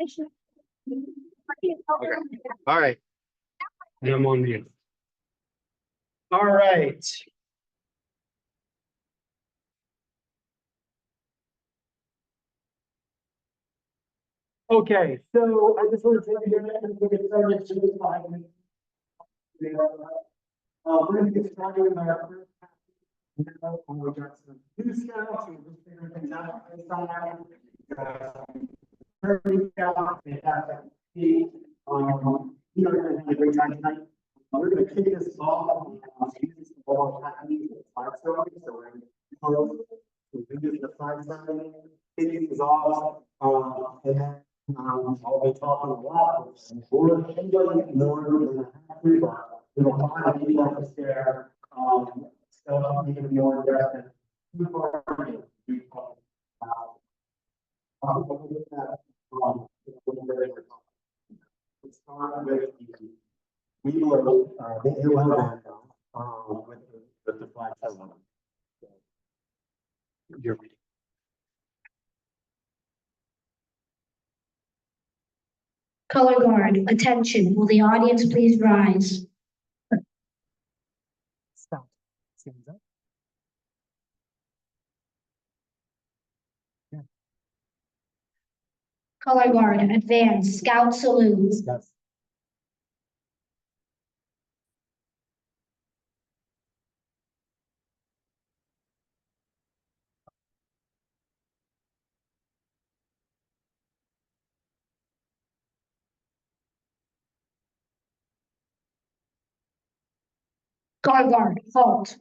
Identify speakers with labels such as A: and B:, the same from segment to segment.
A: Okay. All right. And I'm on mute. All right. Okay, so I just want to take a minute and get started. We're going to get started with our first. We got some new scouts. We're just figuring things out. They have you know, we're going to have a great time tonight. We're going to kick this off. Use the ball happening with 5 stories. So we're going to do the 5 story, kick things off, and then I'll be talking a lot. We're enjoying more than a half free bar. We don't mind being up the stair. So even more aggressive. We will the AOL with the flag settlement. You're reading.
B: Color guard, attention. Will the audience please rise?
A: Stop. Stands up. Yeah.
B: Color guard, advance. Scout salute.
A: Yes.
B: Color guard, halt.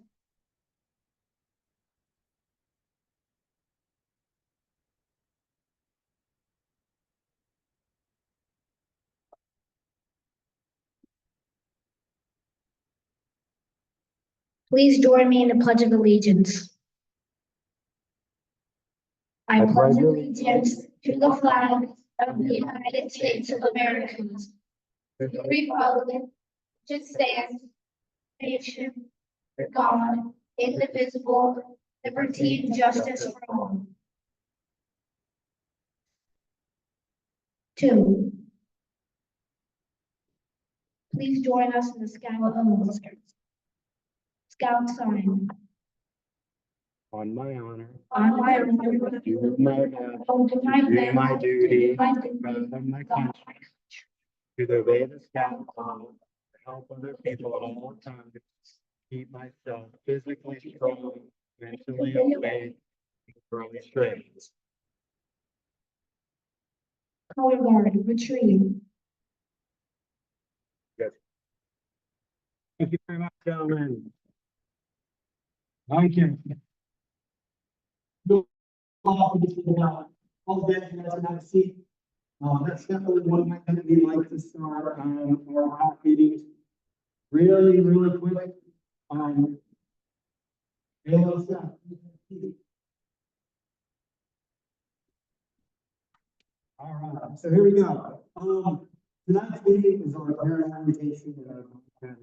B: Please join me in the Pledge of Allegiance. I pledge allegiance to the flag of the United States of America, to the republic, which stands, nation, God, indivisible, liberty and justice for all. 2. Please join us in the Scout sign.
A: On my honor.
B: On my honor.
A: Do my best. Do my duty. Defend my country. To obey the scout code. To help other people at all times. Keep myself physically strong, mentally awake, and growing strength.
B: Color guard, retrieve.
A: Good. Thank you very much, gentlemen. Thank you. All day, you guys have a seat. That's definitely one way that we like to start our rock meetings. Really, really quick. All right, so here we go. Tonight's meeting is our parent orientation and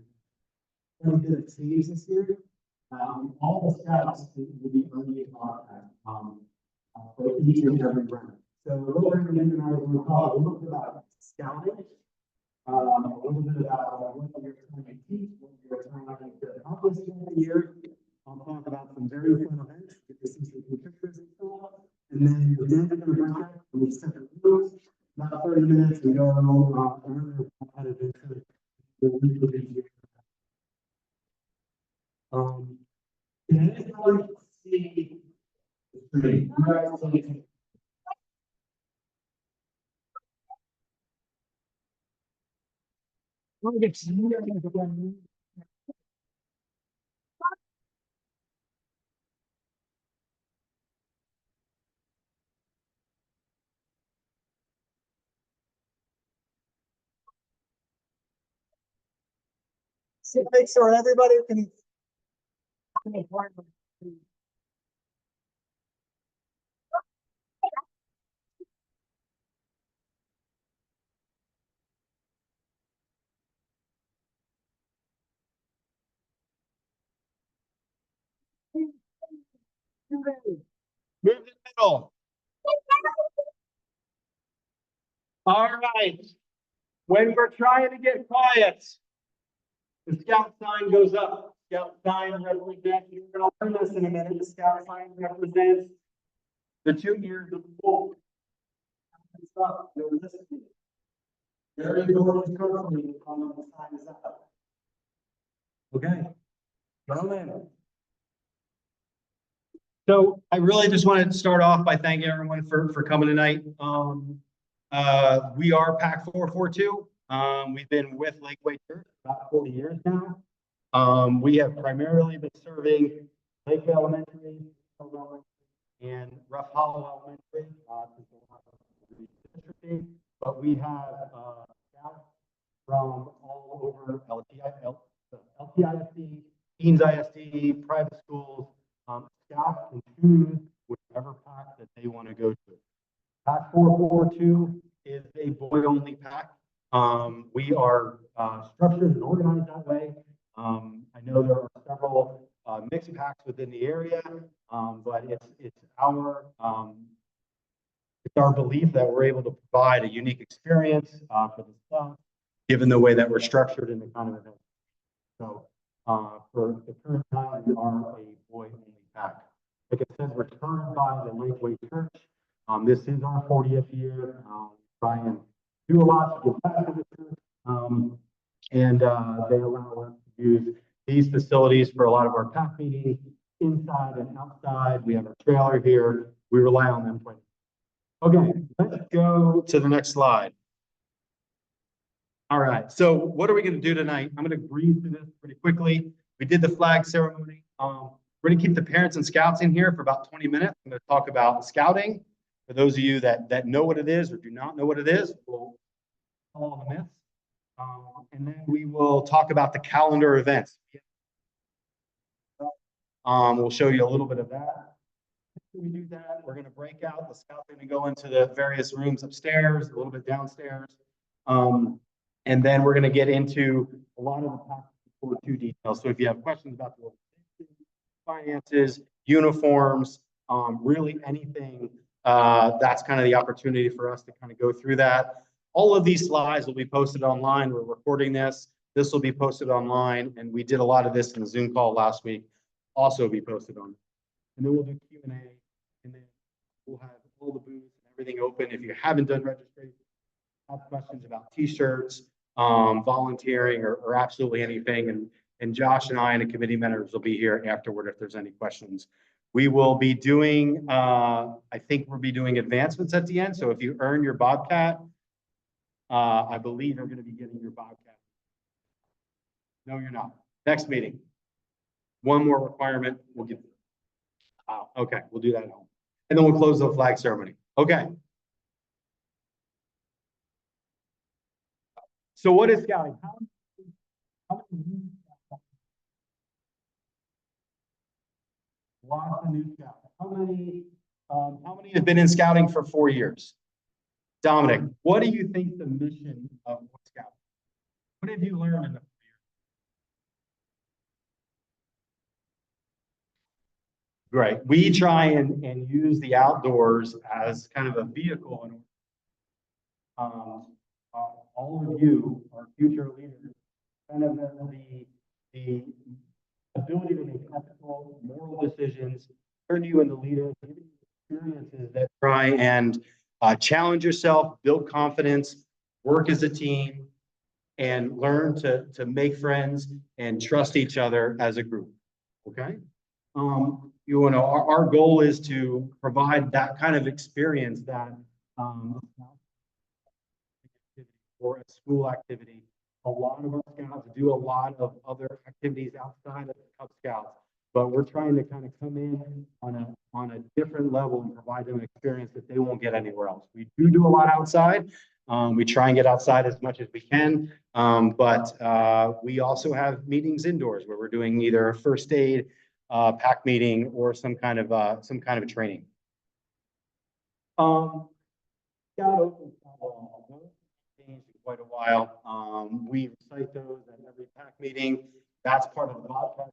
A: a bit of change this year. All the scouts will be earning for each and every round. So what we're going to do tonight is we'll talk a little bit about scouting, a little bit about what you're trying to teach, what you're trying to accomplish during the year. I'll talk about some very fun events, get to see some pictures and stuff, and then we're going to break up and we set the rules. About 30 minutes, we go around that adventure. Can anybody see the screen? You guys see? So make sure everybody can. Move the middle. All right. When we're trying to get quiet, the scout sign goes up. Scout sign represents, you're going to learn this in a minute. The scout sign represents the 2 years of the bull. Stop. You're listening. Very important carefully when the sign is up. Okay. Gentlemen. So I really just wanted to start off by thanking everyone for coming tonight. We are PAC 442. We've been with Lakeway Church for about 40 years now. We have primarily been serving Lakeway Elementary and Rough Hollow Elementary, but we have scouts from all over LTISD, Teens ISD, private schools. Scouts can choose whichever pack that they want to go to. PAC 442 is a boy-only pack. We are structured and organized that way. I know there are several mixed packs within the area, but it's our belief that we're able to provide a unique experience for the staff, given the way that we're structured in the kind of event. So for the current time, we are a boy-only pack. Like I said, we're turned by the Lakeway Church. This is our 40th year. Try and do a lot to give back to the church. And they allow us to use these facilities for a lot of our pack meetings, inside and outside. We have a trailer here. We rely on them. Okay, let's go to the next slide. All right, so what are we going to do tonight? I'm going to breeze through this pretty quickly. We did the flag ceremony. We're going to keep the parents and scouts in here for about 20 minutes. I'm going to talk about scouting. For those of you that know what it is or do not know what it is, we'll follow the myths. And then we will talk about the calendar events. We'll show you a little bit of that. After we do that, we're going to break out. The scouts are going to go into the various rooms upstairs, a little bit downstairs. And then we're going to get into a lot of the PAC 442 details. So if you have questions about the finances, uniforms, really anything, that's kind of the opportunity for us to kind of go through that. All of these slides will be posted online. We're recording this. This will be posted online, and we did a lot of this in the Zoom call last week. Also be posted on. And then we'll do Q&A, and then we'll have all the booths and everything open. If you haven't done registration, have questions about T-shirts, volunteering, or absolutely anything, and Josh and I and the committee members will be here afterward if there's any questions. We will be doing, I think we'll be doing advancements at the end. So if you earn your Bobcat, I believe you're going to be getting your Bobcat. No, you're not. Next meeting. One more requirement. We'll get. Okay, we'll do that at home. And then we'll close the flag ceremony. Okay. So what is scouting? Lots of new scouts. How many have been in scouting for 4 years? Dominic, what do you think the mission of scouting? What have you learned in the 4 years? Right. We try and use the outdoors as kind of a vehicle. And all of you are future leaders, kind of the ability to make ethical, moral decisions, turn you into leaders, give you experiences that try and challenge yourself, build confidence, work as a team, and learn to make friends and trust each other as a group. Okay. You know, our goal is to provide that kind of experience that or a school activity. A lot of our scouts do a lot of other activities outside of Cub Scouts, but we're trying to kind of come in on a different level and provide them an experience that they won't get anywhere else. We do a lot outside. We try and get outside as much as we can, but we also have meetings indoors where we're doing either a first aid pack meeting or some kind of a training. Scout Open changed in quite a while. We recite those at every pack meeting. That's part of the Bobcat.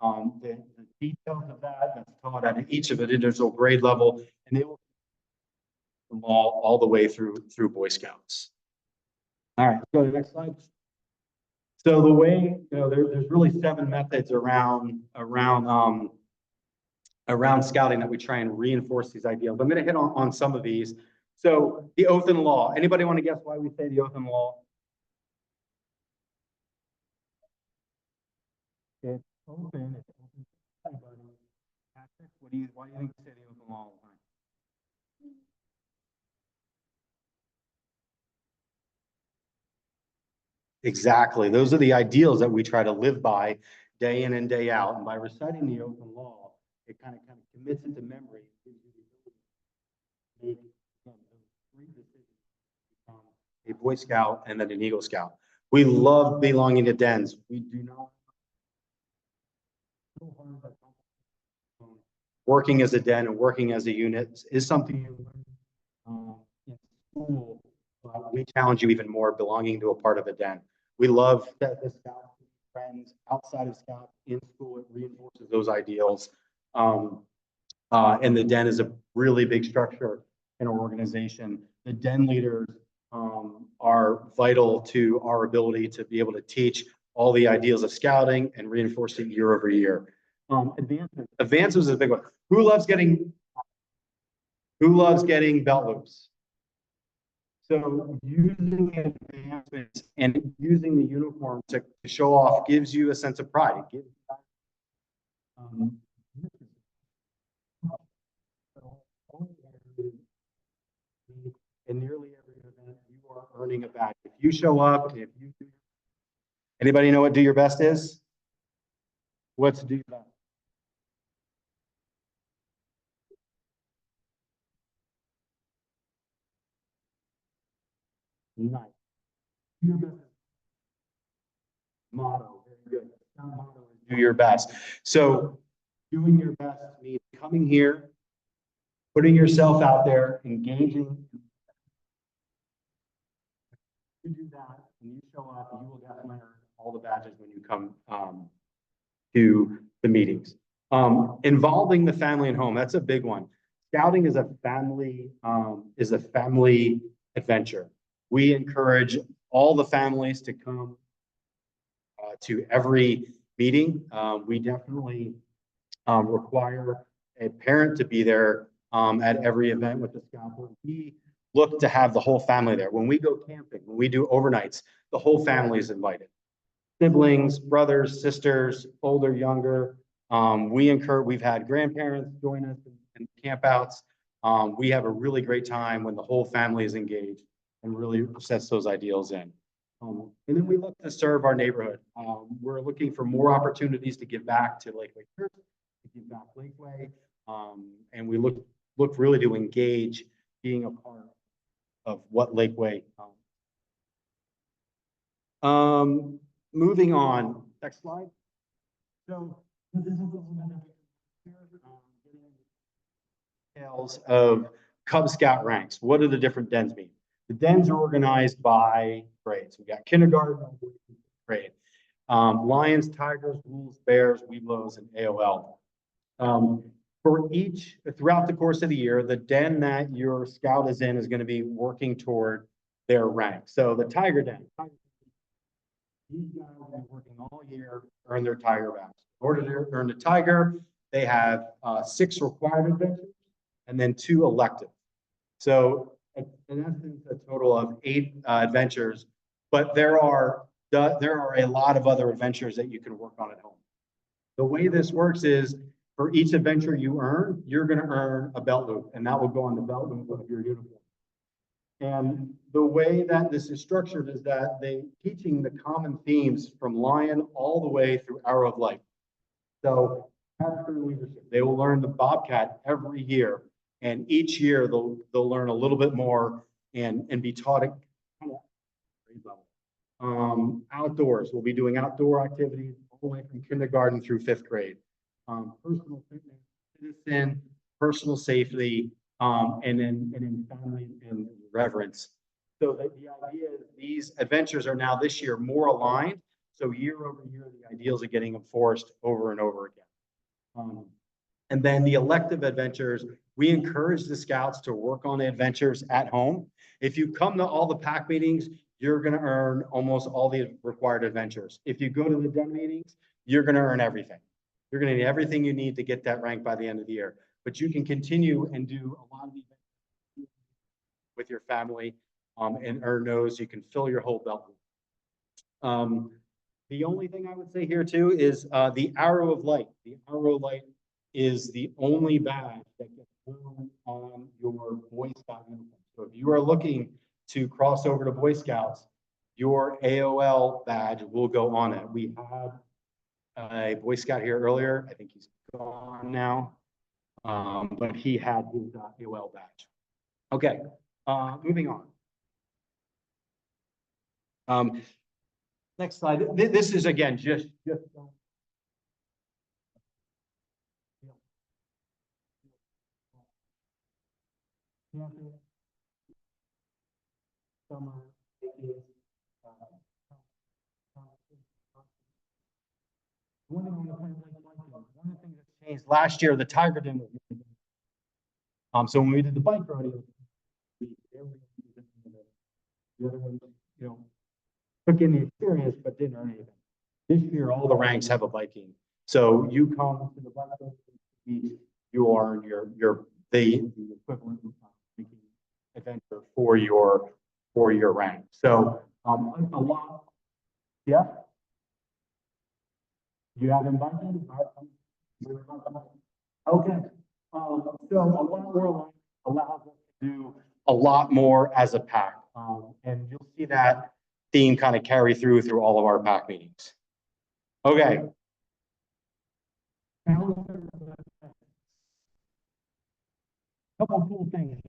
A: The details of that's taught at each of the individual grade level, and they will from all
C: all the way through Boy Scouts. All right, go to the next slide. So the way, there's really 7 methods around scouting that we try and reinforce these ideals. I'm going to hit on some of these. So the oath and law. Anybody want to guess why we say the oath and law? It's open. It's open to everybody. Patrick, why do you think we say the oath and law all the time? Exactly. Those are the ideals that we try to live by day in and day out. And by reciting the oath and law, it kind of commits it to memory. It gives you the ability to make those 3 decisions to become a Boy Scout and then an Eagle Scout. We love belonging to dens. We do not. Working as a den and working as a unit is something you learn in school. We challenge you even more belonging to a part of a den. We love that the Scouts, friends outside of Scouts, in school, it reinforces those ideals. And the den is a really big structure in our organization. The den leaders are vital to our ability to be able to teach all the ideals of scouting and reinforce it year over year. Advances is a big one. Who loves getting belt loops? So using advancements and using the uniform to show off gives you a sense of pride. It gives in nearly every event, you are earning a badge. If you show up, if you do, anybody know what do your best is? What's do your best? Nice. Do your best. Motto, very good. Motto is do your best. So doing your best means coming here, putting yourself out there, engaging. You do that, and you show up, and you will definitely earn all the badges when you come to the meetings. Involving the family and home, that's a big one. Scouting is a family adventure. We encourage all the families to come to every meeting. We definitely require a parent to be there at every event with the Scout. We look to have the whole family there. When we go camping, when we do overnights, the whole family is invited. Siblings, brothers, sisters, older, younger. We've had grandparents join us in campouts. We have a really great time when the whole family is engaged and really sets those ideals in. And then we look to serve our neighborhood. We're looking for more opportunities to give back to Lakeway Church, to give back Lakeway, and we look really to engage being a part of what Lakeway. Moving on, next slide. So this is details of Cub Scout ranks. What do the different dens mean? The dens are organized by grades. We got kindergarten, grade. Lions, tigers, wolves, bears, webelos, and AOL. For each, throughout the course of the year, the den that your scout is in is going to be working toward their rank. So the tiger den, these guys are working all year, earn their tiger badge. In order to earn the tiger, they have 6 required adventures and then 2 elective. So in essence, a total of 8 adventures, but there are a lot of other adventures that you can work on at home. The way this works is for each adventure you earn, you're going to earn a belt loop, and that will go on the belt loop of your uniform. And the way that this is structured is that they teaching the common themes from Lion all the way through Arrow of Life. So character leadership, they will learn the Bobcat every year, and each year they'll learn a little bit more and be taught at grade level. Outdoors, we'll be doing outdoor activities all the way from kindergarten through 5th grade. Personal fitness, citizen, personal safety, and then family and reverence. So the idea is these adventures are now this year more aligned. So year over year, the ideals are getting enforced over and over again. And then the elective adventures, we encourage the scouts to work on the adventures at home. If you come to all the pack meetings, you're going to earn almost all the required adventures. If you go to the den meetings, you're going to earn everything. You're going to need everything you need to get that rank by the end of the year. But you can continue and do a lot of the events with your family and earn those. You can fill your whole belt. The only thing I would say here too is the Arrow of Light. The Arrow of Light is the only badge that gets worn on your Boy Scout uniform. So if you are looking to cross over to Boy Scouts, your AOL badge will go on it. We had a Boy Scout here earlier. I think he's gone now, but he had his AOL badge. Okay, moving on. Next slide. This is again just summer. One of the things that changed last year, the Tiger Den was so when we did the bike rodeo, the other one, took in the experience but didn't earn anything. This year, all the ranks have a biking. So you come to the bike rodeo, you are the equivalent of adventure for your rank. So a lot, yeah. You have invited? Okay. So a lot more allows us to do a lot more as a pack. And you'll see that theme kind of carry through all of our pack meetings. Okay. A couple of cool things.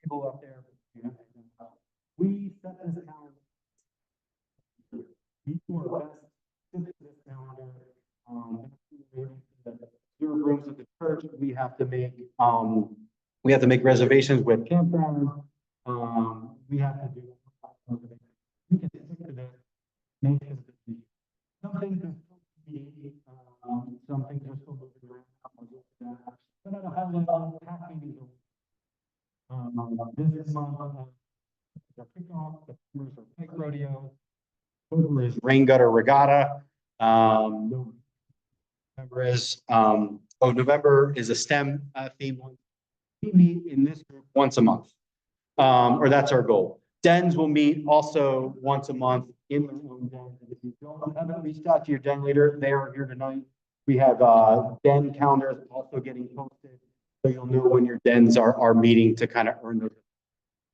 C: People up there. We set this calendar. We do our best to this calendar. There are rooms at the church. We have to make reservations with campgrounds. We have to do. We can stick to this. Some things are still be, some things are still moving around. But at a high level, pack meetings are this month, the kickoff, the first or bike rodeo, October is rain gutter regatta. November is a STEM theme one. We meet in this group once a month, or that's our goal. Dens will meet also once a month in their own den. If you haven't reached out to your den leader, they are here tonight. We have den calendars also getting posted. So you'll know when your dens are meeting to kind of earn those.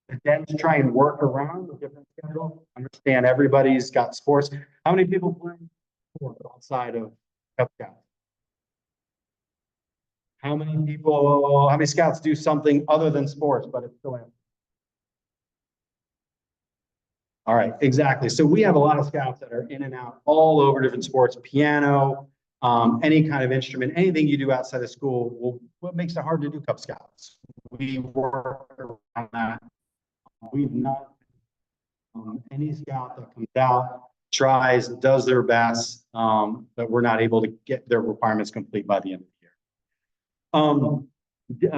C: The dens try and work around a different schedule. Understand everybody's got sports. How many people play sports outside of Cub Scouts? How many scouts do something other than sports, but it's still in? All right, exactly. So we have a lot of scouts that are in and out all over different sports, piano, any kind of instrument, anything you do outside of school. What makes it hard to do Cub Scouts? We work around that. We've not any scout that comes out, tries, does their best, but we're not able to get their requirements complete by the end of the year.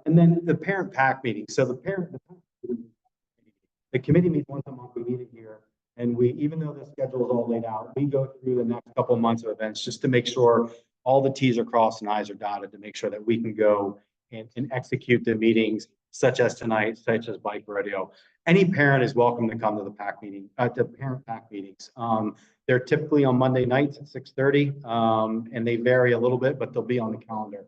C: And then the parent pack meeting. So the committee meets once a month. We meet it here. And even though the schedule is all laid out, we go through the next couple of months of events just to make sure all the T's are crossed and I's are dotted to make sure that we can go and execute the meetings such as tonight, such as bike rodeo. Any parent is welcome to come to the pack meeting, to parent pack meetings. They're typically on Monday nights at 6:30, and they vary a little bit, but they'll be on the calendar.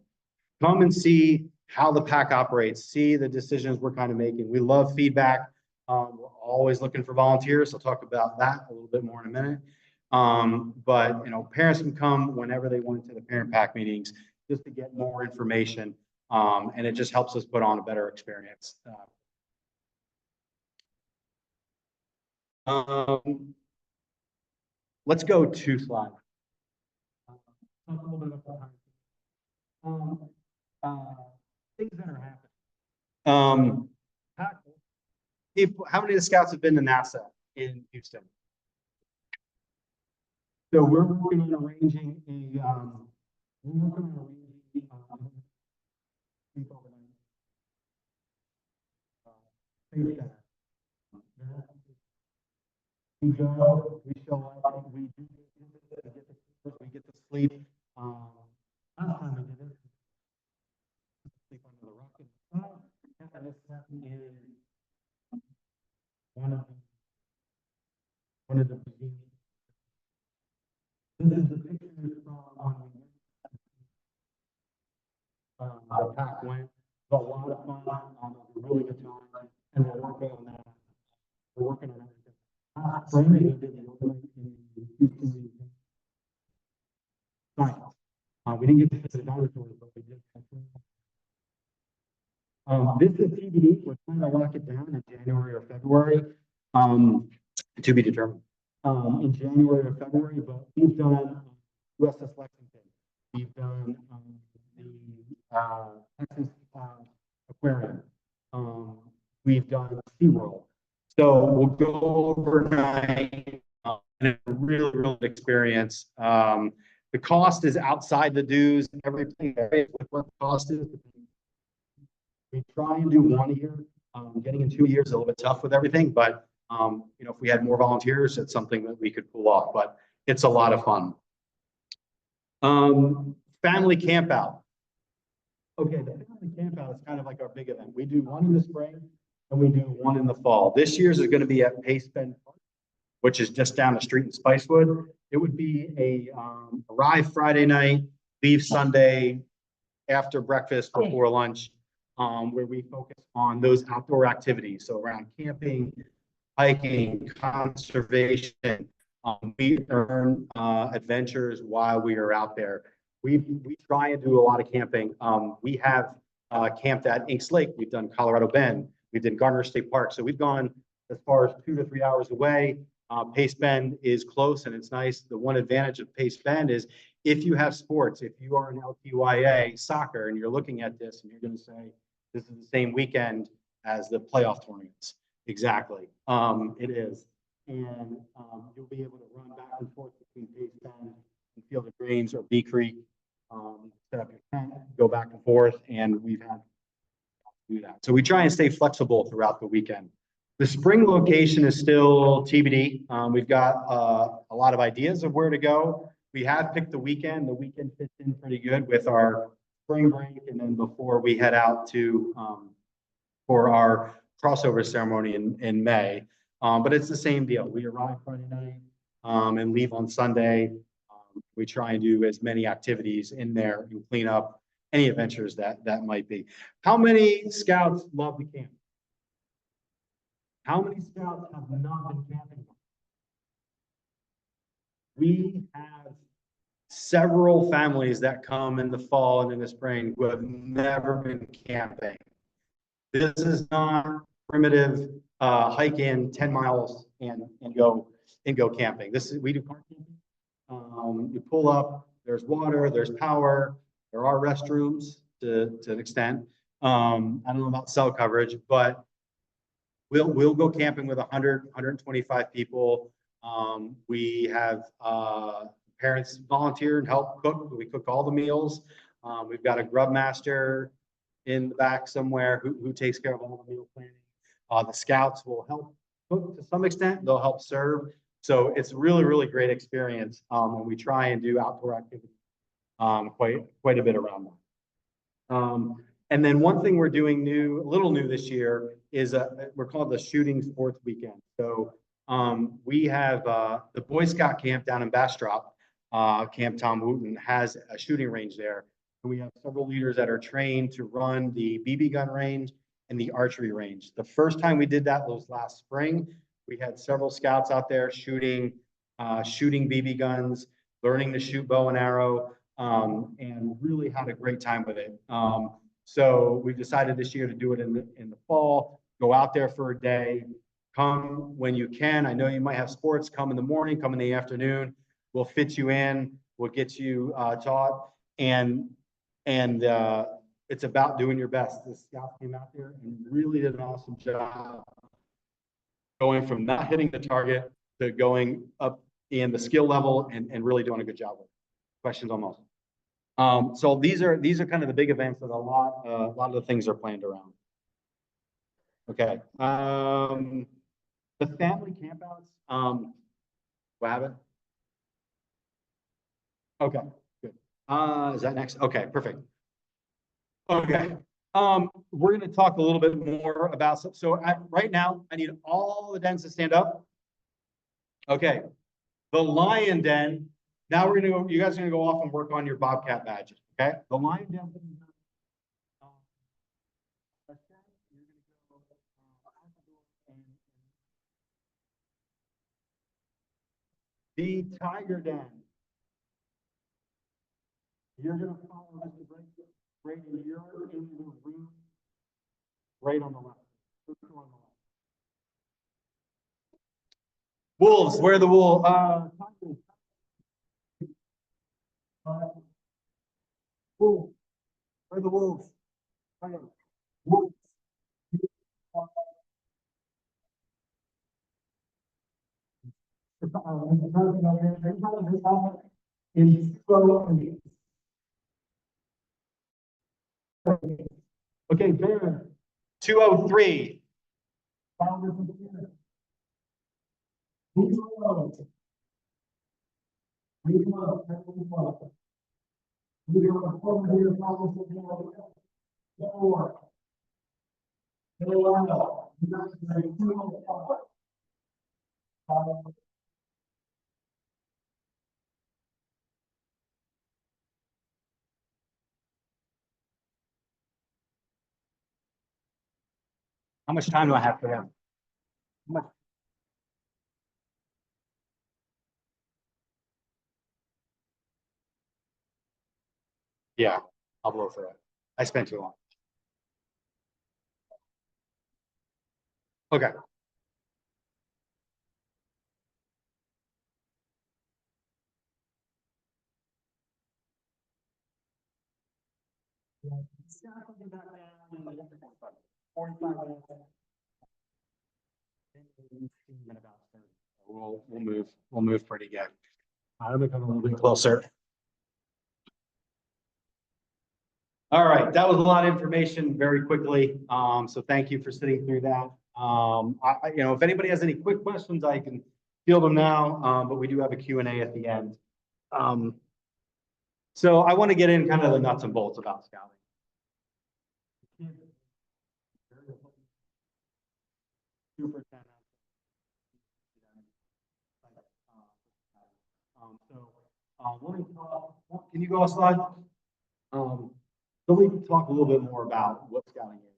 C: Come and see how the pack operates, see the decisions we're kind of making. We love feedback. We're always looking for volunteers. I'll talk about that a little bit more in a minute. But parents can come whenever they want to the parent pack meetings just to get more information. And it just helps us put on a better experience. Let's go 2 slides. Talk a little bit about things that are happening. How many of the scouts have been to NASA in So we're working on arranging we go, we show up, we do, we get to sleep. Last time we did it, sleep under the rock in the sky, and this happened in one of the beginnings. This is the picture from when we the pack went. It was a lot of fun, it was a really good time, and we're working on that. We're working on everything. Spring, we did the overnight in Houston. Science. We didn't get to visit the dinosaurs, but we did. This is TBD. We're trying to lock it down in January or February. To be determined. In January or February, but we've done USS Lexington. We've done the Texas Aquarium. We've done SeaWorld. So we'll go overnight and it's a really, really good experience. The cost is outside the dues. Everything varies with what the cost is. We try and do 1 year. Getting in 2 years is a little bit tough with everything, but you know, if we had more volunteers, it's something that we could pull off. But it's a lot of fun. Family camp out. Okay, the family camp out is kind of like our big event. We do one in the spring and we do one in the fall. This year's is going to be at Pace Bend Park, which is just down the street in Spicewood. It would be a arrive Friday night, leave Sunday after breakfast, before lunch, where we focus on those outdoor activities. So around camping, hiking, conservation. We earn adventures while we are out there. We try and do a lot of camping. We have camped at Inks Lake. We've done Colorado Bend. We've done Gardner State Park. So we've gone as far as 2 to 3 hours away. Pace Bend is close and it's nice. The one advantage of Pace Bend is if you have sports, if you are an LTYA soccer and you're looking at this and you're going to say, this is the same weekend as the playoff tournaments. Exactly. It is. And you'll be able to run back and forth between Pace Bend and Field of Greens or Bee Creek. Set up your tent, go back and forth, and we've had to do that. So we try and stay flexible throughout the weekend. The spring location is still TBD. We've got a lot of ideas of where to go. We have picked the weekend. The weekend fits in pretty good with our spring break, and then before we head out to for our crossover ceremony in May. But it's the same deal. We arrive Friday night and leave on Sunday. We try and do as many activities in there and clean up any adventures that might be. How many scouts love the camp? How many scouts have not been camping? We have several families that come in the fall and in the spring who have never been camping. This is not primitive hike in 10 miles and go camping. We do car camping. You pull up, there's water, there's power, there are restrooms to an extent. I don't know about cell coverage, but we'll go camping with 100, 125 people. We have parents volunteer and help cook. We cook all the meals. We've got a grub master in the back somewhere who takes care of all the meal planning. The scouts will help cook to some extent. They'll help serve. So it's really, really great experience. And we try and do outdoor activities quite a bit around that. And then one thing we're doing a little new this year is we're called the Shooting Sports Weekend. So we have the Boy Scout camp down in Bastrop, Camp Tom Wooten has a shooting range there. And we have several leaders that are trained to run the BB gun range and the archery range. The first time we did that was last spring. We had several scouts out there shooting BB guns, learning to shoot bow and arrow, and really had a great time with it. So we've decided this year to do it in the fall, go out there for a day, come when you can. I know you might have sports, come in the morning, come in the afternoon. We'll fit you in, we'll get you taught, and it's about doing your best. The scouts came out there and really did an awesome job, going from not hitting the target to going up in the skill level and really doing a good job with it. Questions on those? So these are kind of the big events that a lot of the things are planned around. Okay. The family campouts, what happened? Okay, good. Is that next? Okay, perfect. Okay. We're going to talk a little bit more about, right now, I need all the dens to stand up. Okay. The lion den, now we're going to go, you guys are going to go off and work on your Bobcat badges. Okay. The lion den. The tiger den. You're going to follow this right in your in the room, right on the left. Wolves, where are the wolves? Wolves, where are the wolves? Wolves. Okay, there. 203. How much time do I have for them? Yeah, I'll blow for it. I spent too long. Okay. We'll move pretty good. I'll become a little bit closer. All right, that was a lot of information very quickly. So thank you for sitting through that. If anybody has any quick questions, I can field them now. But we do have a Q&A at the end. So I want to get in kind of the nuts and bolts about scouting. Let me talk, can you go outside? So we can talk a little bit more about what scouting is,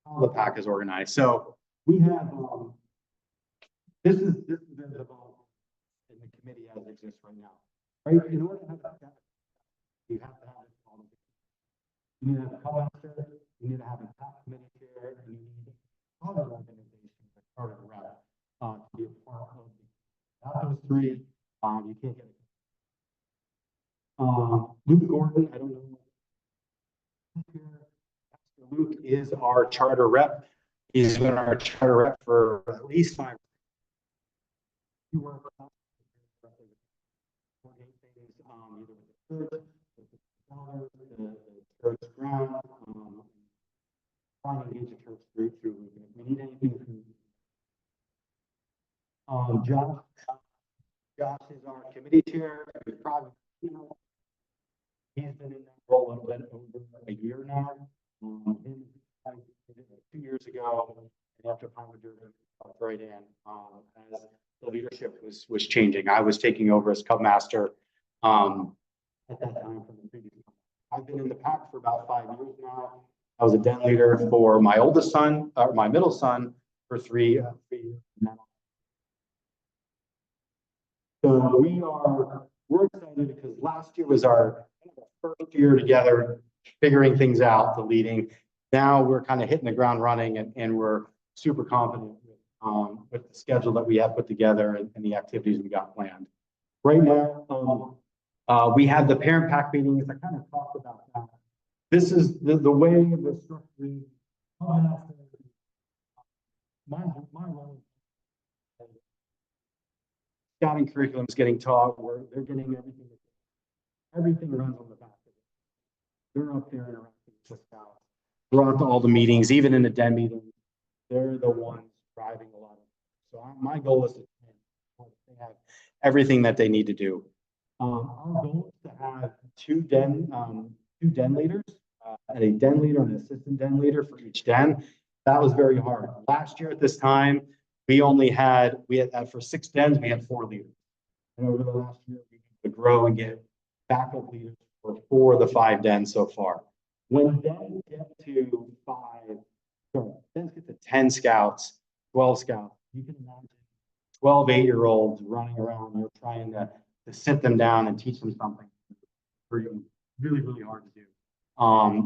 C: how the pack is organized. So we have, this is the development in the committee as it exists right now. Right? In order to have a scout, you have to have it all. You need to have a co-master, you need to have a pack committee chair, and you need other organizations that are around to be a part of the. Without those three, you can't get it. Luke Gordon, I don't know. Luke is our charter rep. He's been our charter rep for at least 5 years. He works either with the church, with the scholars, the church ground, trying to engage the church through Luke. If we need anything from Josh is our committee chair. He's been in that role a little bit over a year now. 2 years ago, and after Palmer right in, as the leadership was changing, I was taking over as Cub Master at that time from the previous. I've been in the pack for about 5 years now. I was a den leader for my oldest son, or my middle son, for 3 years now. So we're excited because last year was our first year together, figuring things out, the leading. Now we're kind of hitting the ground running, and we're super confident with the schedule that we have put together and the activities we got planned. Right now, we have the parent pack meetings. I kind of talked about that. This is the way the structure. My role scouting curriculum is getting taught, where they're getting everything. Everything runs on the back of it. They're up there interacting with scouts. They're on to all the meetings, even in the den meetings. They're the ones driving a lot of it. So my goal is to they have everything that they need to do. Our goal is to have two den leaders, and a den leader and an assistant den leader for each den. That was very hard. Last year at this time, we had for 6 dens, we had 4 leaders. And over the last year, we need to grow and get backup leaders for 4 of the 5 dens so far. When dens get to 10 scouts, 12 scouts, you can imagine 12 8-year-olds running around. You're trying to sit them down and teach them something. Really, really hard to do.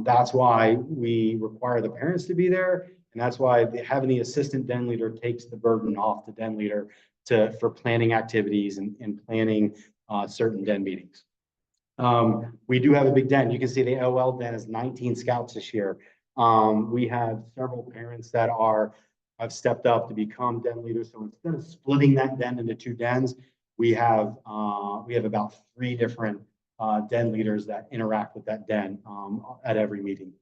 C: That's why we require the parents to be there. And that's why having the assistant den leader takes the burden off the den leader for planning activities and planning certain den meetings. We do have a big den. You can see the OL den is 19 scouts this year. We have several parents that have stepped up to become den leaders. So instead of splitting that den into 2 dens, we have about 3 different den leaders that interact with that den at every meeting.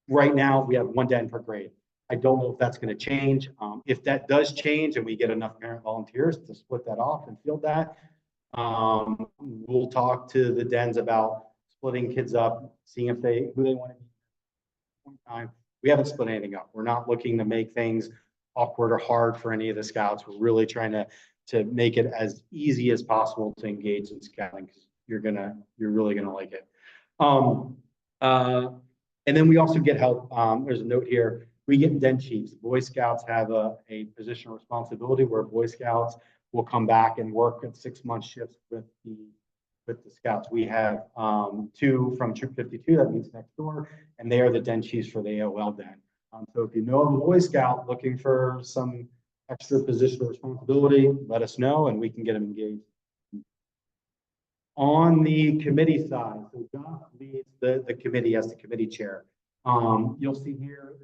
C: Right now, we have 1 den per grade. I don't know if that's going to change. If that does change and we get enough parent volunteers to split that off and field that, we'll talk to the dens about splitting kids up, seeing who they want to be. We haven't split anything up. We're not looking to make things awkward or hard for any of the scouts. We're really trying to make it as easy as possible to engage in scouting, because you're really gonna like it. And then we also get help. There's a note here. We get den chiefs. Boy Scouts have a position of responsibility where Boy Scouts will come back and work at 6-month shifts with the scouts. We have 2 from Troop 52, that means next door, and they are the den chiefs for the AOL den. So if you know of a Boy Scout looking for some extra position of responsibility, let us know and we can get them engaged. On the committee side, so Josh leads the committee as the committee chair. You'll see here,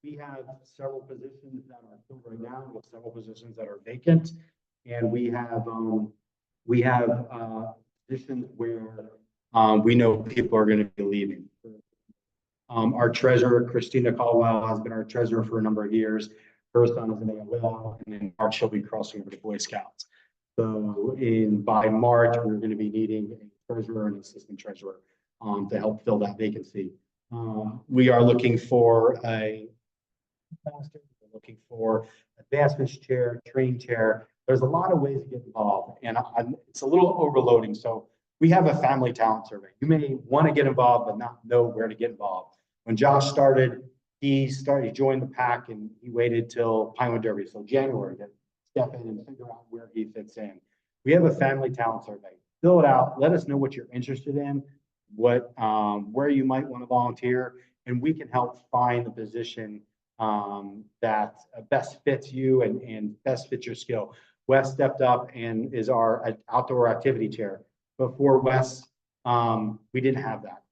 C: we have several positions that are filled right now. We have several positions that are vacant, and we have positions where we know people are going to be leaving. Our treasurer, Christina Caldwell, has been our treasurer for a number of years. Her son is an AOL, and in March she'll be crossing over to Boy Scouts. So by March, we're going to be needing a treasurer and assistant treasurer to help fill that vacancy. We are looking for a master. We're looking for advancements chair, train chair. There's a lot of ways to get involved, and it's a little overloading. So we have a family talent survey. You may want to get involved, but not know where to get involved. When Josh started, he joined the pack, and he waited till Pinewood Derby, so January, to step in and figure out where he fits in. We have a family talent survey. Fill it out. Let us know what you're interested in, where you might want to volunteer, and we can help find the position that best fits you and best fits your skill. Wes stepped up and is our outdoor activity chair. Before Wes, we didn't have that.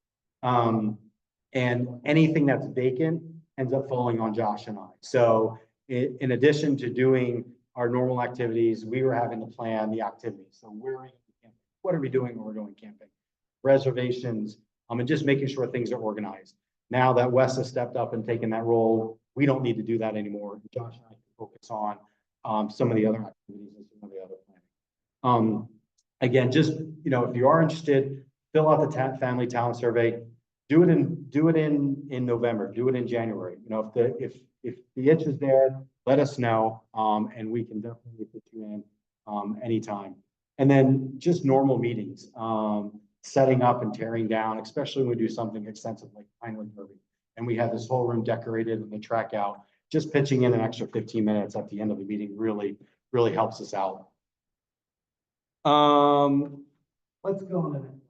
C: And anything that's vacant ends up falling on Josh and I. So in addition to doing our normal activities, we were having to plan the activities. So what are we doing when we're going camping? Reservations, and just making sure things are organized. Now that Wes has stepped up and taken that role, we don't need to do that anymore. Josh and I can focus on some of the other activities and some of the other planning. Again, just, if you are interested, fill out the family talent survey. Do it in November. Do it in January. If the itch is there, let us know, and we can definitely put you in anytime. And then just normal meetings, setting up and tearing down, especially when we do something extensive like Pinewood Derby, and we have this whole room decorated and the track out. Just pitching in an extra 15 minutes at the end of the meeting really helps us out. Let's go on to the next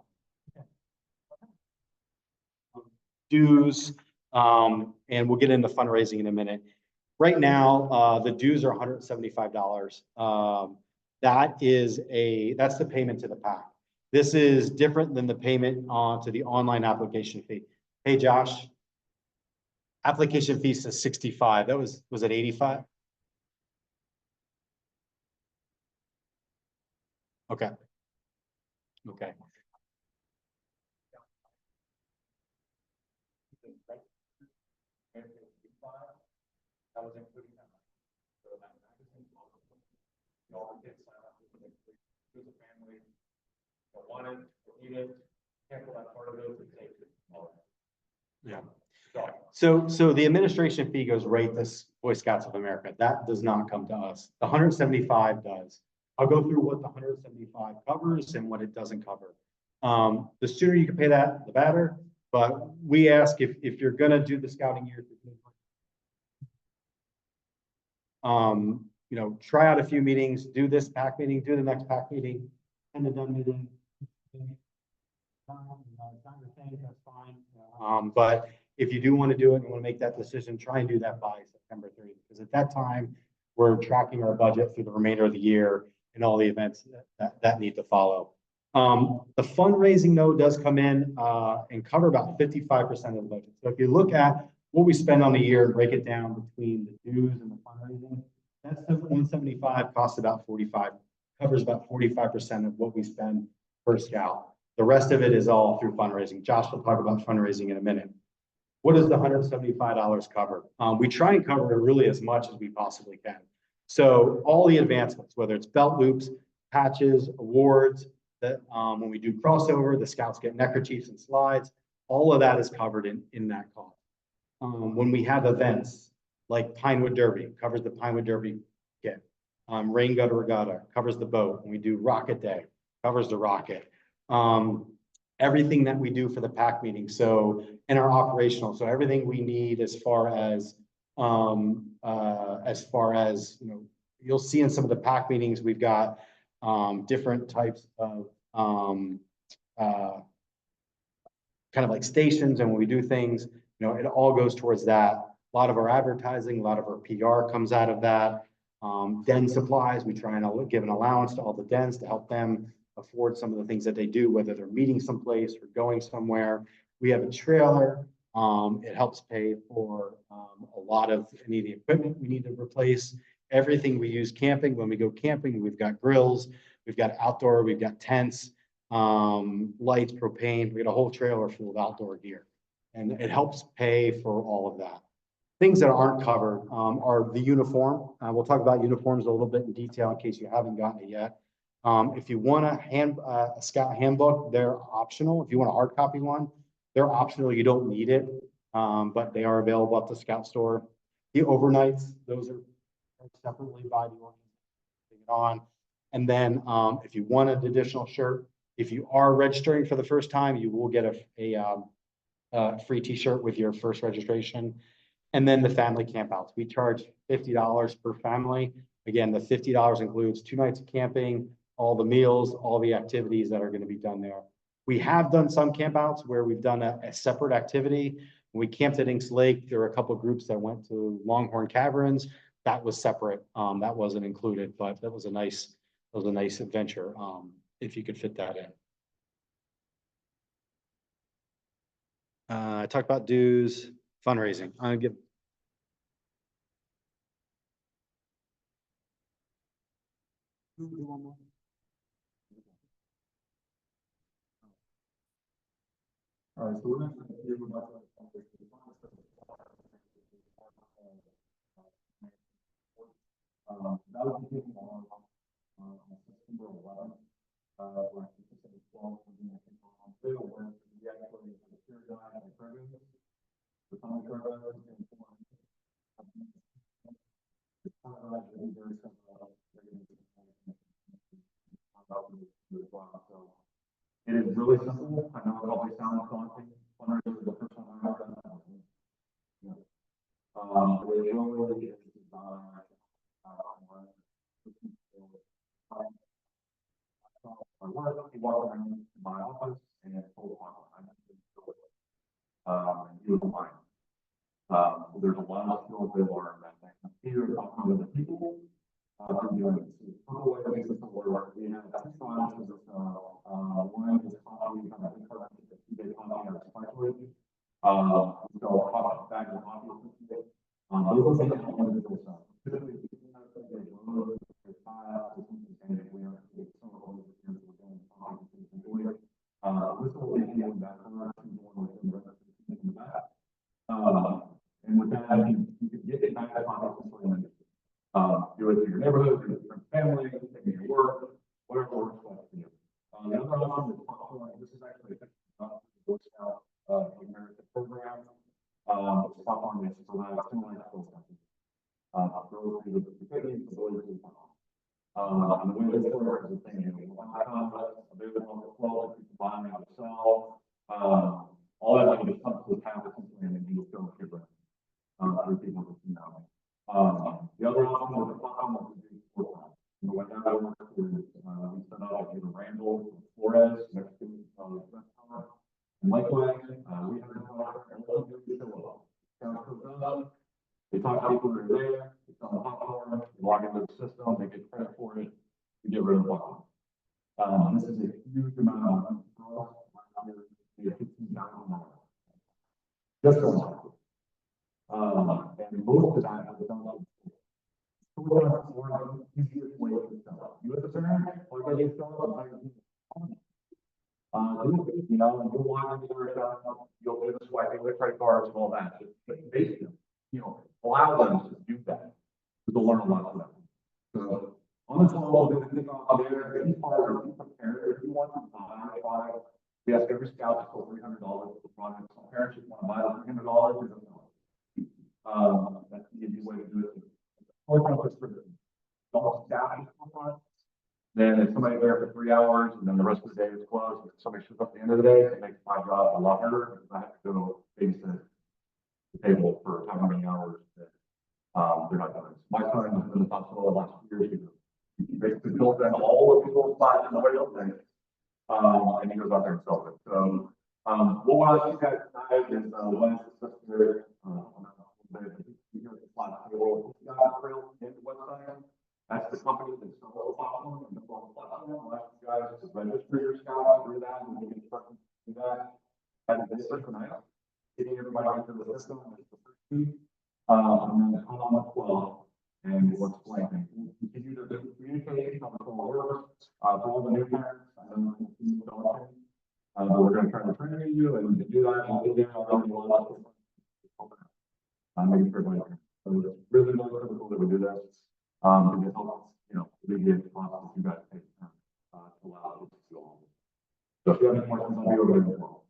C: one. Dues, and we'll get into fundraising in a minute. Right now, the dues are $175. That's the payment to the PAC. This is different than the payment to the online application fee. Hey, Josh, Application fee says 65. That was it 85? Okay. Okay. That was including that. So that magazine, all the kids sign up. Choose a family. Don't want it, need it, cancel that part of it, and take it. Yeah. So the administration fee goes right to Boy Scouts of America. That does not come to us. The 175 does. I'll go through what the 175 covers and what it doesn't cover. The sooner you can pay that, the better. But we ask if you're going to do the scouting year, you know, try out a few meetings, do this pack meeting, do the next pack meeting, and the done meeting. It's not your thing, that's fine. But if you do want to do it and want to make that decision, try and do that by September 30th, because at that time, we're tracking our budget through the remainder of the year and all the events that need to follow. The fundraising though does come in and cover about 55% of the budget. So if you look at what we spend on the year and break it down between the dues and the fundraising, that's the 175 costs about 45, covers about 45% of what we spend per scout. The rest of it is all through fundraising. Josh will talk about fundraising in a minute. What does the $175 cover? We try and cover it really as much as we possibly can. So all the advancements, whether it's belt loops, patches, awards, that when we do crossover, the scouts get neckerchiefs and slides, all of that is covered in that cost. When we have events like Pinewood Derby, covers the Pinewood Derby kit. Rain Gutter Regatta covers the boat. When we do Rocket Day, covers the rocket. Everything that we do for the pack meeting. So in our operational, so everything we need as far as you know, you'll see in some of the pack meetings, we've got different types of kind of like stations, and when we do things, you know, it all goes towards that. A lot of our advertising, a lot of our PR comes out of that. Den supplies, we try and give an allowance to all the dens to help them afford some of the things that they do, whether they're meeting someplace or going somewhere. We have a trailer. It helps pay for a lot of any of the equipment we need to replace. Everything we use camping. When we go camping, we've got grills, we've got outdoor, we've got tents, lights, propane. We got a whole trailer full of outdoor gear, and it helps pay for all of that. Things that aren't covered are the uniform. We'll talk about uniforms a little bit in detail in case you haven't gotten it yet. If you want a scout handbook, they're optional. If you want a hard copy one, they're optional. You don't need it, but they are available at the scout store. The overnights, those are separately by the organization on. And then if you want an additional shirt, if you are registering for the first time, you will get a free t-shirt with your first registration. And then the family campouts. We charge $50 per family. Again, the $50 includes 2 nights of camping, all the meals, all the activities that are going to be done there. We have done some campouts where we've done a separate activity. When we camped at Inks Lake, there were a couple of groups that went to Longhorn Caverns. That was separate. That wasn't included, but that was a nice adventure if you could fit that in. I talked about dues, fundraising. I'm gonna give.
A: All right, so we're going to give about that was beginning on September 11th. We're actually September 12th. Where we actually have a peer guide and programs. The common programs and so it is really simple. I know it always sounds daunting. Fundraising is the first time I've done that. But it really is designed. I walk around my office and told him he was fine. So there's a lot of skills they learn that they can hear talking to the people. Doing we have 2 challenges as well. One is coffee, we have a big program that they coffee at Lakeway. So bags of coffee
D: and we are some of those things we're doing, doing it. This will be in that one within the rest of the back. And with that, you can get it back to conference. Do it to your neighborhood, do it to your family, take it to your work, whatever works best for you. The other option is popcorn. This is actually a Boy Scout America program. Popcorn is provided similar to those things. Girls do the picnic, the boys do the popcorn. And the way this works is the thing, one concept available for 12, you can buy them out yourself. All that money just comes to the town essentially, and then you just go and give it. Other people that you know. The other option is the platform that we do for time. What that works is we set up either Randall, Flores, next to restaurant, and Lakeway. We have a car, and we'll do the show up. They talk to people that are there, they sell the popcorn, they log into the system, they get credit for it, we get rid of the popcorn. This is a huge amount of money for us. We have $15,000. Just for one. And most of that is done by the easiest way to sell. You as a parent, all you gotta sell it, you know, and you'll want to do you'll do the swiping with credit cards and all that. But basically, you know, allow them to do that. They'll learn a lot from that. So on the phone, we're going to kick off there. Any part of be prepared if you want to buy a product. We ask every scout to put $300 for the product. Some parents just want to buy the $300, we don't know. That's the easy way to do it. Then if somebody's there for 3 hours and then the rest of the day is closed, if somebody shows up at the end of the day, it makes my job a lot harder because I have to go babysit the table for how many hours that they're not doing. My son has been in the hospital the last 2 years ago. He basically built in all the people spots and nobody else thinks. And he goes out there and sells it. So what I think that tonight is one sister that's the company that sells the platform and the platform. I'll ask you guys to register your scouts through that and you can start to do that. And this is tonight, getting everybody into the system is the first key. And then come on the 12 and we'll explain things. We'll continue to communicate how the call works. For all the new parents, I know we'll continue to talk. But we're going to try to train you and to do that. I'll be there. I'll be a lot of making sure everybody. So it's really, really critical that we do this. And it helps, you know, alleviate the cost that you guys take to allow it to go on. So if you have any questions, I'll be over there as well.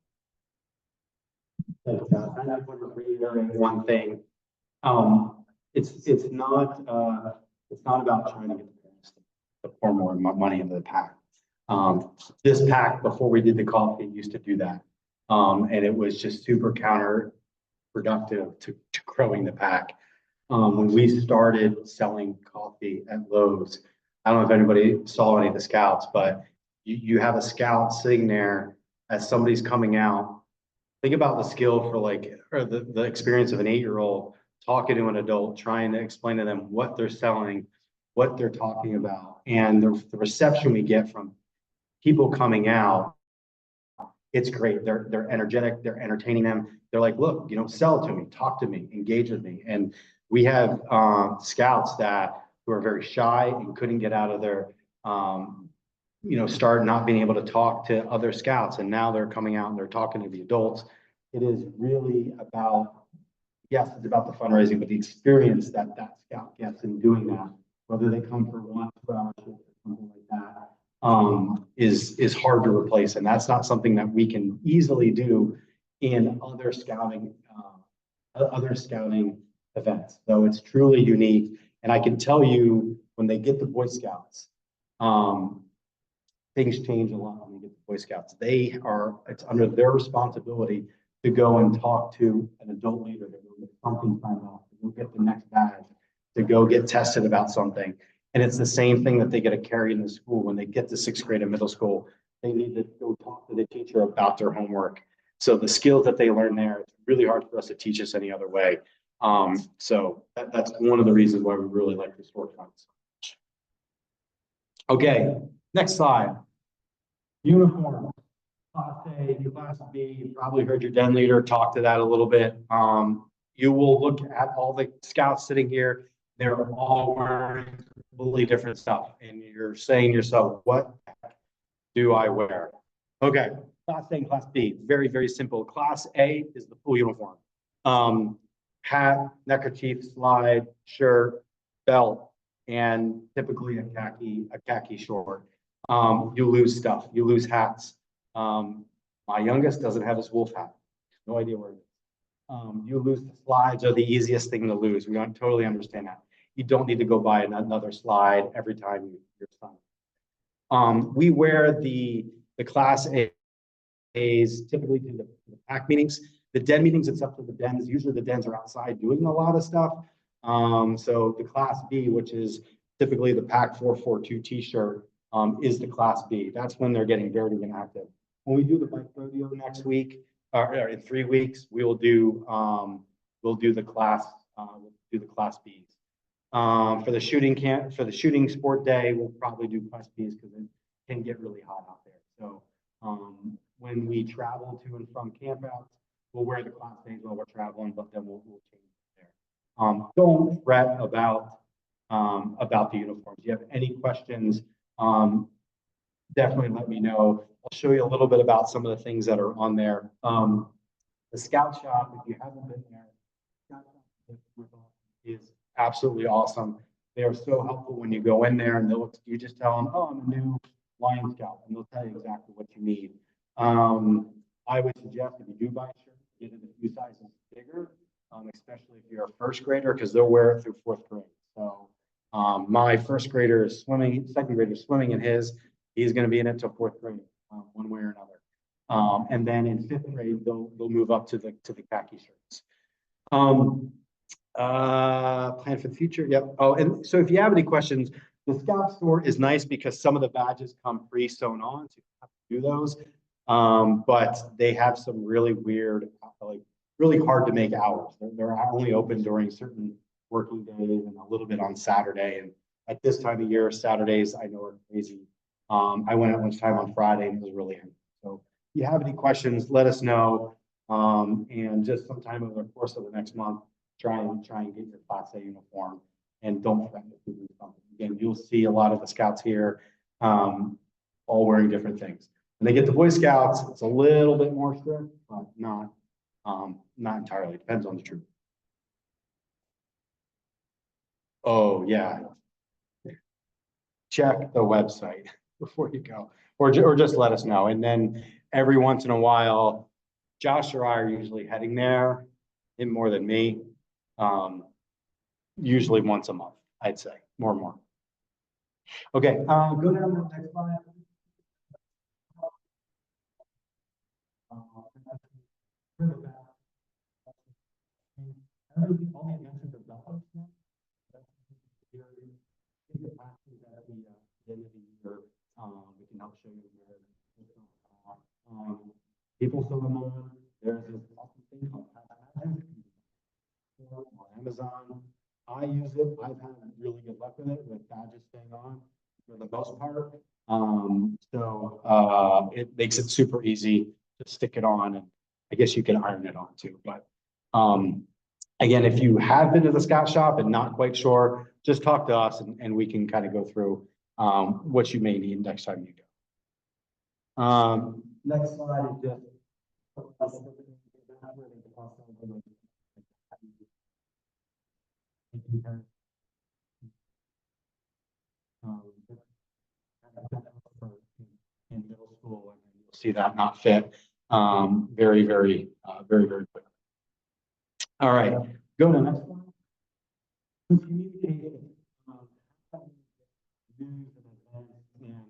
C: Thanks, Josh. I just want to reiterate one thing. It's not about trying to get the parents to pour more money into the pack. This pack before we did the coffee used to do that. And it was just super counterproductive to growing the pack. When we started selling coffee at Lowe's, I don't know if anybody saw any of the scouts, but you have a scout sitting there as somebody's coming out. Think about the skill for or the experience of an 8-year-old talking to an adult, trying to explain to them what they're selling, what they're talking about. And the reception we get from people coming out, it's great. They're energetic, they're entertaining them. They're like, look, you know, sell it to me, talk to me, engage with me. And we have scouts who are very shy and couldn't get out of their, start not being able to talk to other scouts. And now they're coming out and they're talking to the adults. It is really about, yes, it's about the fundraising, but the experience that scout gets in doing that, whether they come for 1 or 2 hours or something like that, is hard to replace. And that's not something that we can easily do in other scouting events. So it's truly unique. And I can tell you when they get the Boy Scouts, things change a lot when they get the Boy Scouts. It's under their responsibility to go and talk to an adult leader, to go get something signed off, to go get the next badge, to go get tested about something. And it's the same thing that they get to carry in the school. When they get to 6th grade and middle school, they need to go talk to the teacher about their homework. So the skills that they learn there, it's really hard for us to teach us any other way. So that's one of the reasons why we really like the storefronts. Okay, next slide. Uniform. Class A, Class B, you probably heard your den leader talk to that a little bit. You will look at all the scouts sitting here. They're all wearing completely different stuff. And you're saying to yourself, what do I wear? Okay, class A and class B, very, very simple. Class A is the full uniform. Hat, neckerchief, slide, shirt, belt, and typically a khaki short. You lose stuff, you lose hats. My youngest doesn't have his wolf hat. No idea where it is. You lose the slides are the easiest thing to lose. We don't totally understand that. You don't need to go buy another slide every time you're signed. We wear the class A's typically to the pack meetings. The den meetings, it's up to the dens. Usually the dens are outside doing a lot of stuff. So the class B, which is typically the pack 442 t-shirt, is the class B. That's when they're getting dirty and active. When we do the bike rodeo next week, or in 3 weeks, we'll do the class B's. For the shooting sport day, we'll probably do class B's because it can get really hot out there. So when we travel to and from campouts, we'll wear the class A's while we're traveling, but then we'll change it there. Don't fret about the uniforms. If you have any questions, definitely let me know. I'll show you a little bit about some of the things that are on there. The Scout Shop, if you haven't been there, Scout Shop is absolutely awesome. They are so helpful when you go in there and you just tell them, oh, I'm a new Lion Scout, and they'll tell you exactly what you need. I would suggest if you do buy a shirt, get it a few sizes bigger, especially if you're a first grader, because they'll wear it through 4th grade. So my first grader is swimming, second grader is swimming in his. He's going to be in it till 4th grade, one way or another. And then in 5th grade, they'll move up to the khaki shirts. Plan for the future. Yep. Oh, and so if you have any questions, the Scout store is nice because some of the badges come pre-sewn on, so you have to do those. But they have some really weird, like really hard to make hours. They're only open during certain working days and a little bit on Saturday. And at this time of year, Saturdays I know are crazy. I went at lunchtime on Friday and it was really empty. So if you have any questions, let us know. And just sometime over the course of the next month, try and get your Class A uniform. And don't fret if you lose something. Again, you'll see a lot of the Scouts here, all wearing different things. When they get to Boy Scouts, it's a little bit more strict, but not entirely. It depends on the troop. Oh yeah, check the website before you go, or just let us know. And then every once in a while, Josh or I are usually heading there, him more than me. Usually once a month, I'd say, more and more. Okay, go down to the next slide. All the answers are done. We can help show you where people still them on. There's this awesome thing called on Amazon. I use it. I've had really good luck with it, with badges staying on for the most part. So it makes it super easy to stick it on, and I guess you can iron it on too. But again, if you have been to the Scout Shop and not quite sure, just talk to us and we can kind of go through what you may need next time you go. Next slide is just in middle school, and you'll see that not fit very, very quickly. All right, go to the next one. Communication, news and events, and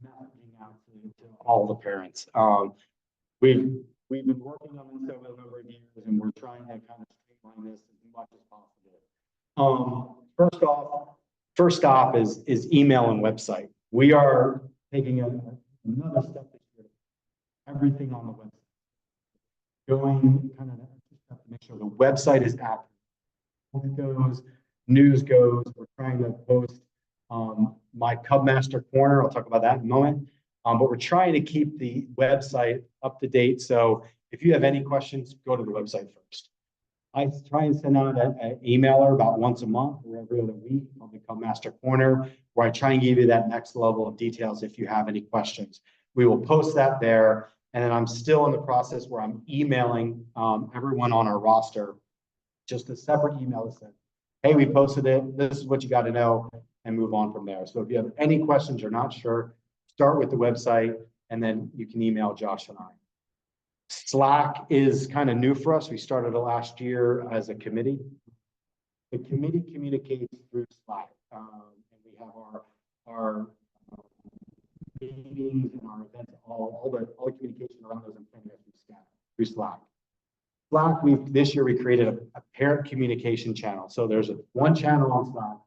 C: messaging out to all the parents. We've been working on this over a number of years, and we're trying to kind of streamline this as much as possible. First stop is email and website. We are taking another step this year. Everything on the website. Going kind of have to make sure the website is active. Goes, news goes. We're trying to post my Cubmaster Corner. I'll talk about that in a moment. But we're trying to keep the website up to date. So if you have any questions, go to the website first. I try and send out an emailer about once a month or every other week on the Cub Master Corner, where I try and give you that next level of details if you have any questions. We will post that there. And then I'm still in the process where I'm emailing everyone on our roster, just a separate email that says, hey, we posted it. This is what you got to know, and move on from there. So if you have any questions or not sure, start with the website, and then you can email Josh and I. Slack is kind of new for us. We started it last year as a committee. The committee communicates through Slack, and we have our meetings and our events, all the communication around those and planning through Slack. Slack, this year we created a parent communication channel. So there's one channel on Slack.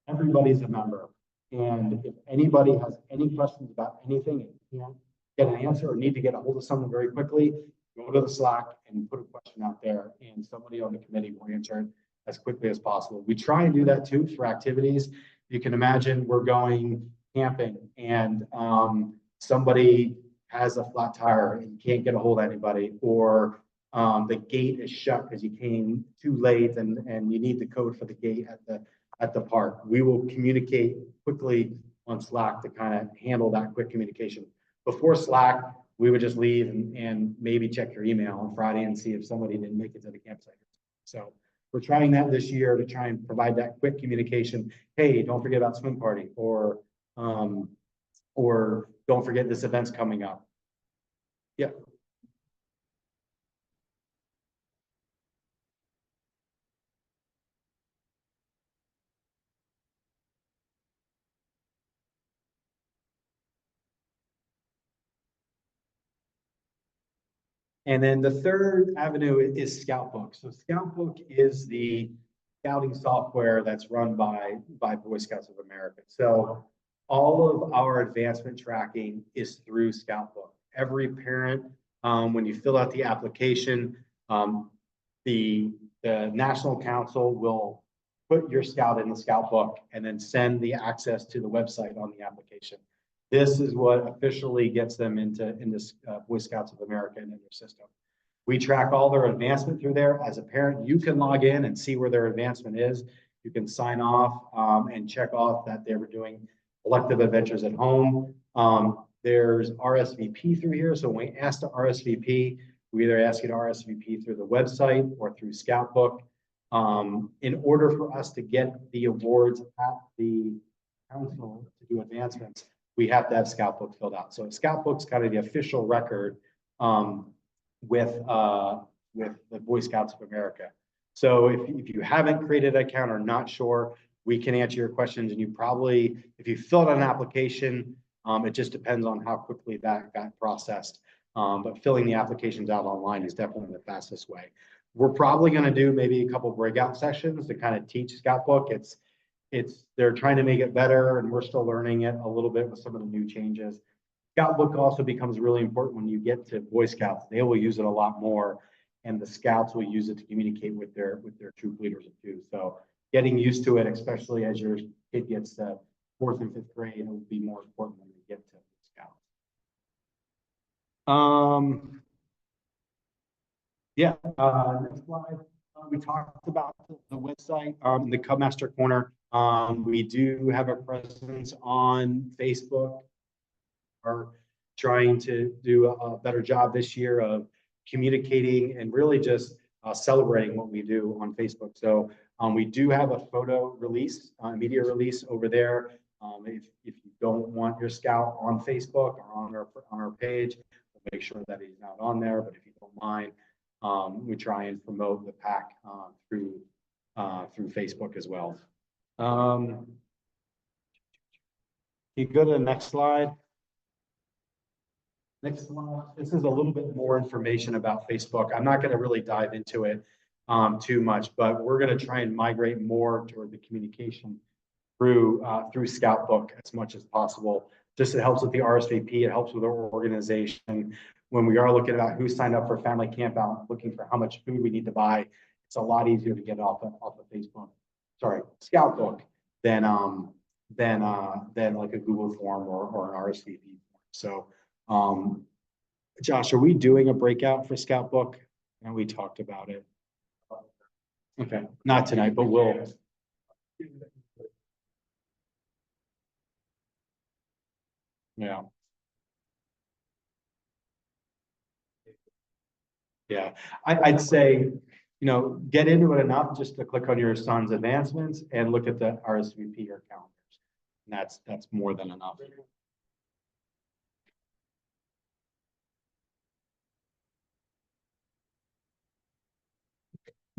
C: Everybody's a member, and if anybody has any questions about anything and can't get an answer or need to get a hold of someone very quickly, go to the Slack and put a question out there, and somebody on the committee will answer it as quickly as possible. We try and do that too for activities. You can imagine we're going camping and somebody has a flat tire and can't get a hold of anybody, or the gate is shut because you came too late and you need the code for the gate at the park. We will communicate quickly on Slack to kind of handle that quick communication. Before Slack, we would just leave and maybe check your email on Friday and see if somebody didn't make it to the campsite. So we're trying that this year to try and provide that quick communication. Hey, don't forget about swim party, or don't forget this event's coming up. Yeah. And then the third avenue is Scoutbook. So Scoutbook is the scouting software that's run by Boy Scouts of America. So all of our advancement tracking is through Scoutbook. Every parent, when you fill out the application, the National Council will put your scout in the Scoutbook and then send the access to the website on the application. This is what officially gets them into Boy Scouts of America and in their system. We track all their advancement through there. As a parent, you can log in and see where their advancement is. You can sign off and check off that they were doing elective adventures at home. There's RSVP through here. So when we ask to RSVP, we either ask you to RSVP through the website or through Scoutbook. In order for us to get the awards at the council to do advancements, we have to have Scoutbook filled out. So Scoutbook's kind of the official record with the Boy Scouts of America. So if you haven't created an account or not sure, we can answer your questions. And you probably, if you filled out an application, it just depends on how quickly that got processed. But filling the applications out online is definitely the fastest way. We're probably going to do maybe a couple breakout sessions to kind of teach Scoutbook. They're trying to make it better, and we're still learning it a little bit with some of the new changes. Scoutbook also becomes really important when you get to Boy Scouts. They will use it a lot more, and the Scouts will use it to communicate with their troop leaders too. So getting used to it, especially as your kid gets to 4th and 5th grade, it will be more important when you get to Scouts. Next slide. We talked about the website, the Cub Master Corner. We do have a presence on Facebook. We're trying to do a better job this year of communicating and really just celebrating what we do on Facebook. So we do have a photo release, media release over there. If you don't want your scout on Facebook or on our page, we'll make sure that he's not on there. But if you don't mind, we try and promote the pack through Facebook as well. You go to the next slide. Next slide. This is a little bit more information about Facebook. I'm not going to really dive into it too much, but we're going to try and migrate more toward the communication through Scoutbook as much as possible. Just it helps with the RSVP. It helps with our organization. When we are looking at who signed up for family camp out, looking for how much food we need to buy, it's a lot easier to get off of Facebook. Sorry, Scoutbook than like a Google form or an RSVP form. So, Josh, are we doing a breakout for Scoutbook? And we talked about it. Okay, not tonight, but we'll. Yeah. Yeah, I'd say, get into it enough just to click on your son's advancements and look at the RSVP or calendars. And that's more than enough.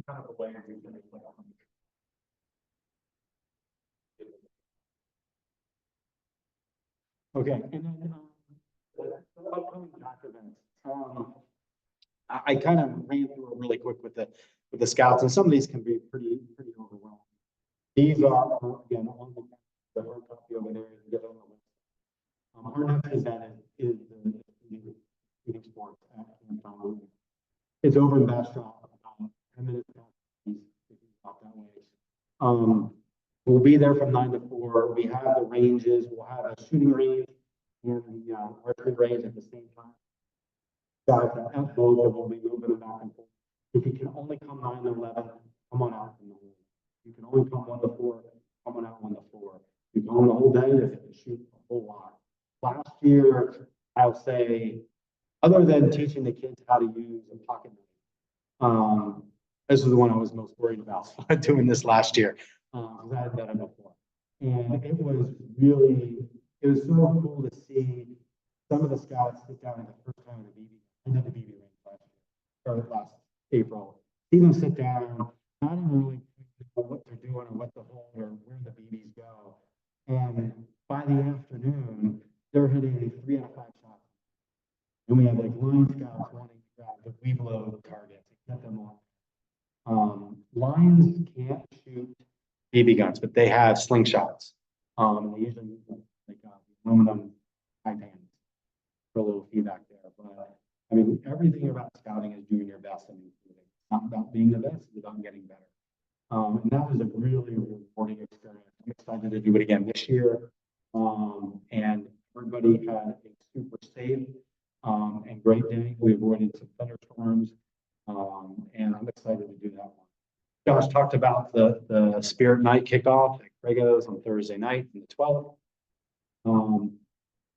C: Kind of a way we can make that happen. Okay, and then, upcoming doc events. I kind of ran through it really quick with the scouts, and some of these can be pretty overwhelming. These are, again, on the hard copy over there, you get on the list. Our next event is the shooting sports at Camp Donald. It's over in Bastrop, about 10 minutes out that way. We'll be there from 9 to 4. We have the ranges. We'll have a shooting range and the archery range at the same time. Guys, at both, we'll be moving them back and forth. If you can only come 9 to 11, come on out from the hole. You can only come 1 to 4, come on out 1 to 4. You come the whole day, you have to shoot a whole lot. Last year, I'll say, other than teaching the kids how to use a pocket knife, this is the one I was most worried about doing this last year, because I had done it before. And it was so cool to see some of the scouts sit down at the first time of the BB. I did the BB range last April. See them sit down, not even really know what they're doing or what the hold or where the BBs go. And by the afternoon, they're hitting 3 out of 5 shots. And we have like line scouts wanting to grab the Weeblo targets and get them on. Lions can't shoot BB guns, but they have slingshots. And they usually use like aluminum high pans for a little feedback there. But I mean, everything about scouting is doing your best and improving. It's not about being the best, it's about getting better. And that was a really rewarding experience. I'm excited to do it again this year. And everybody had a super safe and great day. We avoided some thunderstorms. And I'm excited to do that one. Josh talked about the Spirit Night kickoff at Crego's on Thursday night, on the 12th.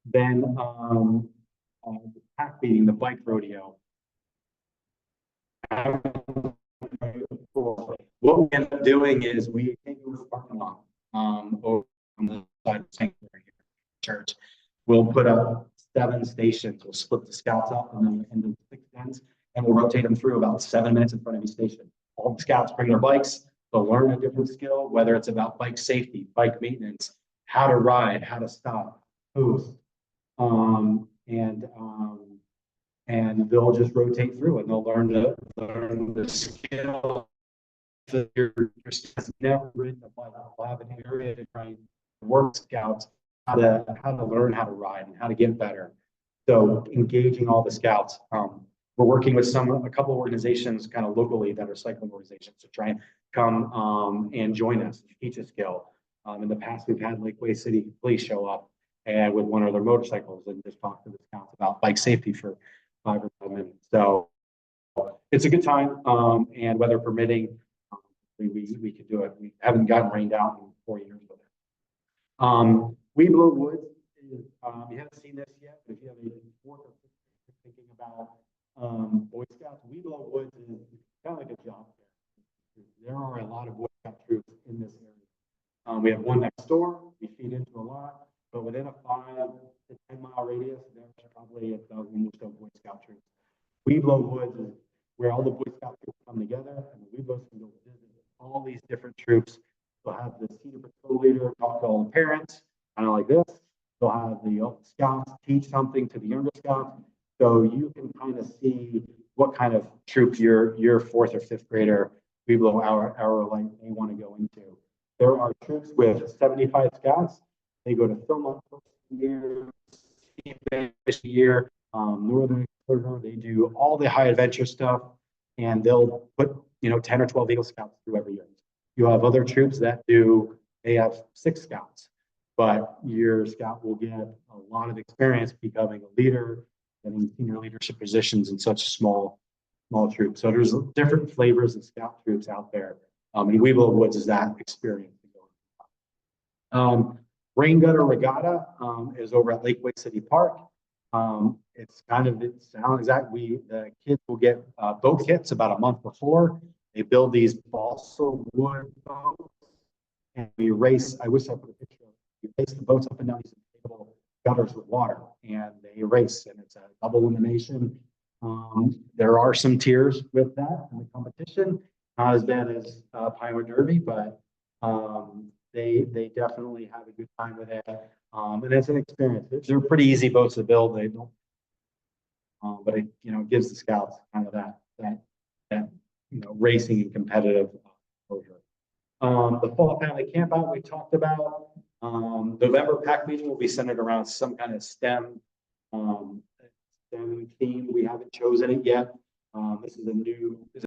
C: Then the pack meeting, the bike rodeo. What we end up doing is we take over the parking lot over on the side of the sanctuary here, church. We'll put up 7 stations. We'll split the scouts up and then 6 tents, and we'll rotate them through about 7 minutes in front of each station. All the scouts bring their bikes. They'll learn a different skill, whether it's about bike safety, bike maintenance, how to ride, how to stop, boost. And they'll just rotate through and they'll learn the skill. Your scouts never ridden a bike. We'll have an area to train work scouts how to learn how to ride and how to get better. So engaging all the scouts. We're working with a couple of organizations kind of locally that are cycling organizations to try and come and join us, teach a skill. In the past, we've had Lakeway City Police show up and with one of their motorcycles and just talk to the scouts about bike safety for 5 or 10 minutes. So it's a good time, and weather permitting, we could do it. We haven't gotten rained out in 4 years with it. Weeblo Woods is, you haven't seen this yet, but if you have a 4th or 5th thinking about Boy Scouts, Weeblo Woods is kind of like a job fair. There are a lot of Boy Scout troops in this area. We have one next door. We feed into a lot, but within a 5 to 10 mile radius, there's probably a dozen or so Boy Scout troops. Weeblo Woods is where all the Boy Scout troops come together, and the Weeblos can go visit all these different troops. They'll have the senior patrol leader talk to all the parents, kind of like this. They'll have the scouts teach something to the younger scouts. So you can kind of see what kind of troop your 4th or 5th grader Weeblo hour like they want to go into. There are troops with 75 scouts. They go to Philmont year, Northern Exposure. They do all the high adventure stuff, and they'll put 10 or 12 Eagle Scouts through every year. You have other troops that they have 6 scouts, but your scout will get a lot of experience becoming a leader, getting senior leadership positions in such a small small troop. So there's different flavors of scout troops out there. And Weevil Woods is that experience. Rain Gutter Regatta is over at Lakeway City Park. It's kind of, it sounds exactly, the kids will get boat kits about a month before. They build these balsa wood boats and we race. I wish I put a picture of it. We race the boats up and down these inflatable gutters with water and they race and it's a double elimination. There are some tiers with that in the competition, not as bad as Pioneer Derby, but they definitely have a good time with it. And it's an experience. They're pretty easy boats to build. They don't, but it, you know, gives the scouts kind of that you know, racing and competitive exposure. The fall family camp out we talked about. November pack meeting will be centered around some kind of STEM theme. We haven't chosen it yet. This is a new